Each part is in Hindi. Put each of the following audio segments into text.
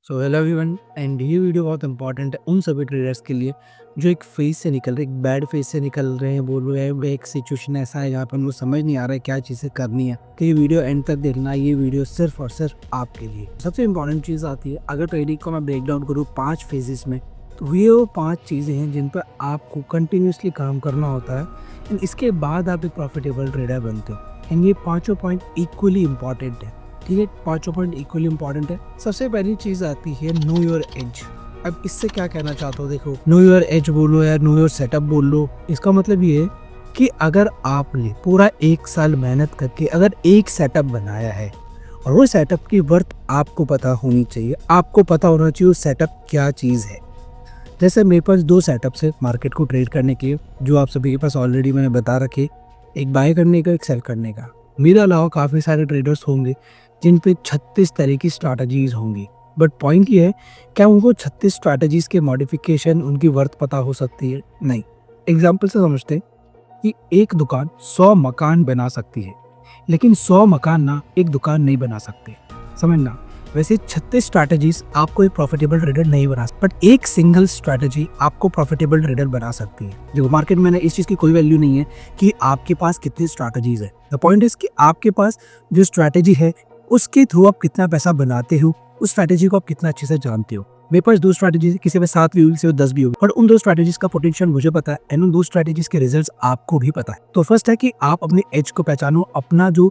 सो हेलो एवरीवन एंड ये वीडियो बहुत इंपॉर्टेंट है उन सभी ट्रेडर्स के लिए जो एक फेज से निकल रहे, एक बैड फेज से निकल रहे हैं। बोल रहे हैं एक सिचुएशन ऐसा है जहाँ पर उनको समझ नहीं आ रहा है क्या चीज़ें करनी है। तो ये वीडियो एंड तक देखना, ये वीडियो सिर्फ और सिर्फ आपके लिए। सबसे इंपॉर्टेंट चीज़ आती है, अगर ट्रेडिंग को मैं ब्रेक डाउन करूँ 5 फेजेस में, तो ये वो 5 चीज़ें हैं जिन पर आपको कंटिन्यूसली काम करना होता है एंड इसके बाद आप एक प्रॉफिटेबल ट्रेडर बनते हो। एंड ये पाँचों पॉइंट इक्वली इंपॉर्टेंट है। ठीक है, पांचों पॉइंट इक्वली इंपॉर्टेंट है। सबसे पहली चीज आती है नो योर एज। अब इससे क्या कहना चाहता हूँ, देखो, नो योर एज बोलो या नो योर सेटअप बोल लो, इसका मतलब ये है कि अगर आपने पूरा 1 साल मेहनत करके अगर एक सेटअप बनाया है और वो सेटअप की वर्थ आपको पता होनी चाहिए, आपको पता होना चाहिए वो सेटअप क्या चीज़ है। जैसे मेरे पास 2 सेटअप्स है मार्केट को ट्रेड करने के, जो आप सभी के पास ऑलरेडी मैंने बता रखे, एक बाय करने का, एक सेल करने का। मेरे अलावा काफ़ी सारे ट्रेडर्स होंगे जिन पे 36 तरह की स्ट्रैटेजीज होंगी, बट पॉइंट ये है, क्या उनको 36 स्ट्रैटेजीज के मॉडिफिकेशन उनकी वर्थ पता हो सकती है? नहीं। एग्जाम्पल से समझते हैं कि एक दुकान 100 मकान बना सकती है, लेकिन 100 मकान ना एक दुकान नहीं बना सकते, समझना। वैसे 36 स्ट्रैटेजीज आपको एक प्रॉफिटेबल ट्रेडर नहीं बना सकती, बट एक सिंगल स्ट्रैटेजी आपको प्रॉफिटेबल ट्रेडर बना सकती है। जो मार्केट में इस चीज़ की कोई वैल्यू नहीं है कि आपके पास कितनी स्ट्रैटेजीज है। द पॉइंट इज कि आपके पास जो स्ट्रैटेजी है उसके थ्रू आप कितना पैसा बनाते हो, उस स्ट्रैटेजी को आप कितना अच्छे से जानते हो। मेरे पास 2 स्ट्रैटेजी, किसी में 7 भी होगी, किसी में 10 भी होगी, और उन 2 स्ट्रैटेजीज का पोटेंशियल मुझे पता है एंड उन 2 स्ट्रैटेजीज के रिजल्ट्स आपको भी पता है। तो फर्स्ट है कि आप अपने एज को पहचानो। अपना जो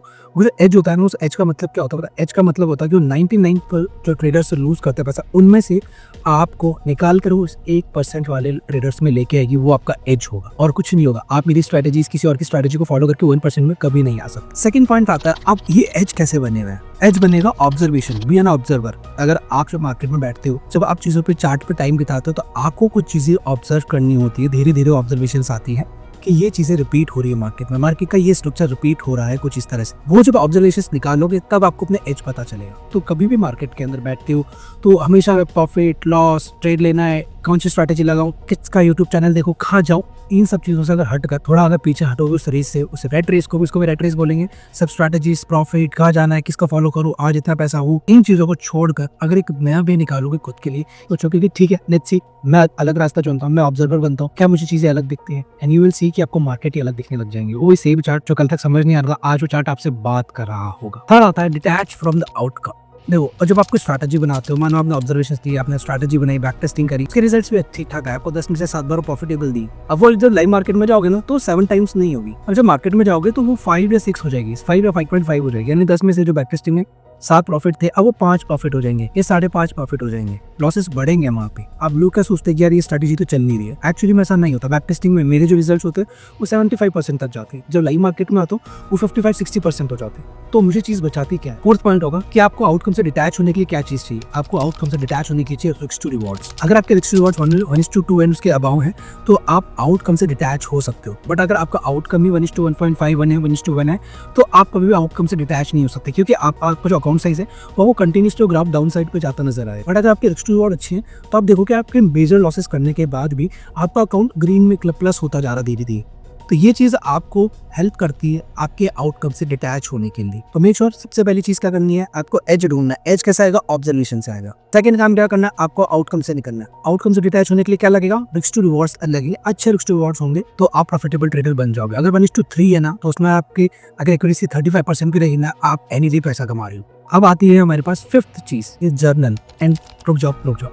एज होता है ना, उस एज का मतलब क्या होता है? एज का मतलब होता है कि 99 पर जो ट्रेडर्स से लूज करते हैं पैसा, उनमें से आपको निकाल कर उस 1% वाले ट्रेडर्स में लेके आएगी, वो आपका एज होगा और कुछ नहीं होगा। आप मेरी स्ट्रैटेजीज किसी और की स्ट्रैटेजी को फॉलो करके 1% में कभी नहीं आ सकते। सेकंड पॉइंट आता है, आप ये एज कैसे बने हुए हैं? एज बनेगा ऑब्जर्वेशन, बी एन ऑब्जर्वर। अगर आप जब मार्केट में बैठते हो, जब आप चीजों पे चार्ट पे टाइम बिताते हो, तो आपको कुछ चीजें ऑब्जर्व करनी होती है। धीरे धीरे ऑब्जर्वेशन आती है कि ये चीजें रिपीट हो रही है मार्केट में, मार्केट का ये स्ट्रक्चर रिपीट हो रहा है कुछ इस तरह से। वो जब ऑब्जर्वेशन निकालोगे तब आपको अपने एज पता चलेगा। तो कभी भी मार्केट के अंदर बैठते हो तो हमेशा प्रॉफिट लॉस ट्रेड लेना है, कौन सी स्ट्रैटेजी लगाऊं, किसका यूट्यूब चैनल देखो, कहाँ जाऊं, इन सब चीज़ों से अगर हटकर थोड़ा अगर पीछे हटोगे उस रेस से, उस रेट रेस को भी, इसको भी रेट रेस बोलेंगे, सब स्ट्रैटेजीज, प्रॉफिट, कहाँ जाना है, किसका फॉलो करूँ, आज इतना पैसा हो, इन चीज़ों को छोड़कर अगर एक नया वे निकालोगे खुद के लिए, सोचोगे कि ठीक है, लेट्स सी, मैं अलग रास्ता चुनता हूँ, मैं ऑब्जर्वर बनता हूँ, क्या मुझे चीज़ें अलग दिखती हैं, एंड यू विल सी कि आपको मार्केट ही अलग दिखने लग जाएंगे। वही सेम चार्ट जो कल तक समझ नहीं आ रहा था, आज वो चार्ट आपसे बात कर रहा होगा। थर्ड आता है डिटैच फ्रॉम द आउटकम। देखो, और जब आपको स्ट्रैटेजी बनाते हो, मानो आपने ऑब्जर्वेशन दी, आपने स्ट्रैटेजी बनाई, बैक टेस्टिंग करी, उसके रिजल्ट्स भी ठीक ठाक है, आपको 10 में से 7 बार प्रॉफिटेबल दी। अब वो जब लाइव मार्केट में जाओगे ना तो 7 टाइम्स नहीं होगी, और जब मार्केट में जाओगे तो वो 5 या 6 हो जाएगी, 5 या 5.5 हो जाएगी। यानी 10 में से जो बैक टेस्टिंग में 7 प्रॉफिट थे, अब वो 5 प्रॉफिट हो जाएंगे, ये 5.5 प्रॉफिट हो जाएंगे, लॉसेस बढ़ेंगे वहाँ पे। आप लोग क्या सोचते हैं कि यार ये स्ट्रैटेजी तो चल नहीं रही है, एक्चुअली में ऐसा नहीं होता। बैक टेस्टिंग में मेरे जो रिजल्ट्स होते हैं वो 75% तक जाते हैं, जब लाइव मार्केट में आता हूँ वो 55-60% हो जाते हैं। तो मुझे चीज बचाती क्या है? फोर्थ पॉइंट होगा कि आपको आउटकम से डिटैच होने के लिए क्या चीज चाहिए? आपको आउटकम से डिटैच होने की चाहिए रिस्क टू रिवॉर्ड्स। अगर आपके रिस्क टू रिवॉर्ड्स 1:2 एंड उसके अबाव है तो आप आउटकम से डिटैच हो सकते हो, बट अगर आपका आउटकम ही 1:1.5 1 है, 1:1 है, तो आप कभी भी आउटकम से डिटैच नहीं हो सकते, क्योंकि आपका जो अकाउंट साइज है वो कंटिन्यूस तो ग्राफ डाउन साइड पे जाता नजर आए। बट अगर आपके रिस्क टू रिवॉर्ड अच्छे हैं तो आप देखो कि आपके मेजर लॉसेस करने के बाद भी आपका अकाउंट ग्रीन में प्लस होता जा रहा धीरे धीरे। तो ये चीज आपको हेल्प करती है आपके आउटकम से डिटैच होने के लिए। तो मेक श्योर, सबसे पहली चीज क्या करनी है, आपको एज ढूंढना है। एज कैसा आएगा? ऑब्जर्वेशन से आएगा। सेकंड काम क्या करना है, आपको आउटकम से निकलना है। आउटकम से डिटैच होने के लिए क्या लगेगा? रिस्क टू रिवॉर्ड्स लगेंगे। अच्छे रिस्क टू रिवॉर्ड्स होंगे तो आप प्रॉफिटेबल ट्रेडर बन जाओगे। अगर 1:3 है ना, तो उसमें आपकी अगर एक्यूरेसी 35% भी रहेगी ना, आप एनी डे पैसा कमा रहे हो। अब आती है हमारे पास फिफ्थ चीज, ये जर्नल। एंड रुक जाओ,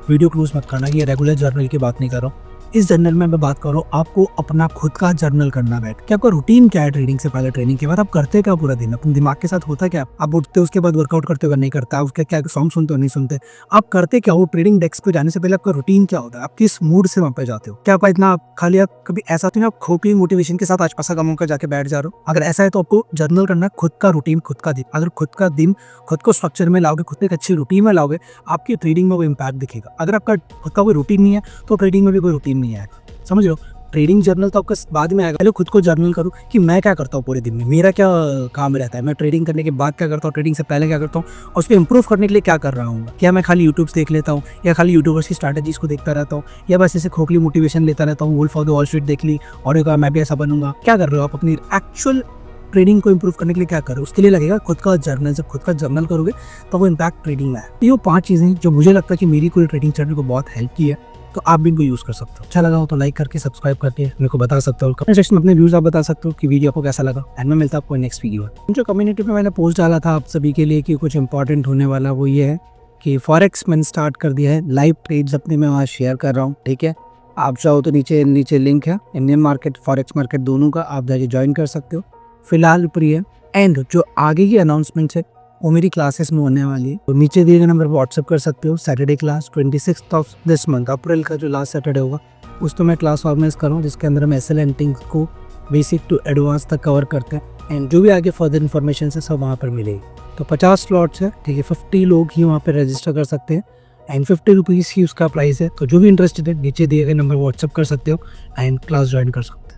वीडियो क्लोज मत करना, ये रेगुलर जर्नल की बात नहीं कर रहा हूँ। इस जर्नल में मैं बात कर रहा हूँ, आपको अपना खुद का जर्नल करना बैठ कि आपका रूटीन क्या है। ट्रेडिंग से पहले, ट्रेनिंग के बाद आप करते क्या पूरा दिन, अपने दिमाग के साथ होता क्या? आप उठते हो, उसके बाद वर्कआउट करते हो, नहीं करता, उसके क्या सॉन्ग सुनते हो, नहीं सुनते, आप करते क्या हो? ट्रेडिंग डेस्क पे जाने से पहले आपका रूटीन क्या होता है? आप किस मूड से वहाँ पे जाते हो? क्या आप इतना खाली, आप कभी ऐसा तो नहीं आप खोखली मोटिवेशन के साथ आज पैसा कमाऊं कर जाके बैठ जा रहे हो? अगर ऐसा है तो आपको जर्नल करना, खुद का रूटीन, खुद का दिन। अगर खुद का दिन खुद को स्ट्रक्चर में लाओगे, खुद को एक अच्छी रूटीन में लाओगे, आपकी ट्रेडिंग में वो इम्पैक्ट दिखेगा। अगर आपका खुद का कोई रूटीन नहीं है तो ट्रेडिंग में भी कोई रूटीन नहीं आएगा। समझ लो, ट्रेडिंग जर्नल तो आपका बाद में आएगा, पहले खुद को जर्नल करो कि मैं क्या करता हूँ पूरे दिन में, मेरा क्या काम रहता है, मैं ट्रेडिंग करने के बाद क्या करता हूँ, ट्रेडिंग से पहले क्या करता हूँ, और उस पर इंप्रूव करने के लिए क्या कर रहा हूँ। क्या मैं खाली यूट्यूब देख लेता हूँ, या खाली यूट्यूबर्स की स्ट्रैटेजीज को देखता रहता हूँ, या बस ऐसे खोखली मोटिवेशन लेता रहता हूँ, wolf of the wall street देख ली और मैं भी ऐसा बनूंगा? क्या कर रहे हो आप? अपनी एक्चुअल ट्रेडिंग को इंप्रूव करने के लिए क्या करो, उसके लिए लगेगा खुद का जर्नल। जब खुद का जर्नल करोगे तो वो इम्पैक्ट ट्रेडिंग में है। ये वो 5 चीज़ें जो मुझे लगता है कि मेरी कोई ट्रेडिंग चैनल को बहुत हेल्प की है, तो आप भी इनको यूज़ कर सकते हो। अच्छा लगा हो तो लाइक करके सब्सक्राइब करके मेरे को बता सकते हो। कमेंट सेक्शन में अपने व्यूज़ आप बता सकते हो कि वीडियो आपको कैसा लगा। एंड मैं मिलता हूं आपको नेक्स्ट वीडियो में। जो कम्युनिटी पे मैंने पोस्ट डाला था आप सभी के लिए कि कुछ इंपॉर्टेंट होने वाला, वो ये है कि फॉरेक्स मैंने स्टार्ट कर दिया है। लाइव ट्रेड्स अपने मैं वहाँ शेयर कर रहा हूँ, ठीक है। आप चाहो तो नीचे लिंक है, इंडियन मार्केट फॉरेक्स मार्केट दोनों का, आप जाके ज्वाइन कर सकते हो। फिलहाल ऊपरी है। एंड जो आगे की अनाउंसमेंट्स है वो मेरी क्लासेस में होने वाली है, तो नीचे दिए गए नंबर पर व्हाट्सअप कर सकते हो। Saturday class 26 of this month, April का जो लास्ट सैटरडे होगा उस तो मैं क्लास ऑर्गेनाइज कर रहा हूँ, जिसके अंदर हम एसएल एंड थिंग्स को बेसिक टू एडवांस तक कवर करते हैं। एंड जो भी आगे फर्दर इन्फॉर्मेशन है सब वहाँ पर मिलेगी। तो 50 स्लॉट्स है, ठीक है। 50 लोग ही वहाँ पर रजिस्टर कर सकते हैं एंड 50 रुपीज़ ही उसका प्राइस है। तो जो भी इंटरेस्टेड है नीचे दिए गए नंबर व्हाट्सअप कर सकते हो एंड क्लास ज्वाइन कर सकते हो।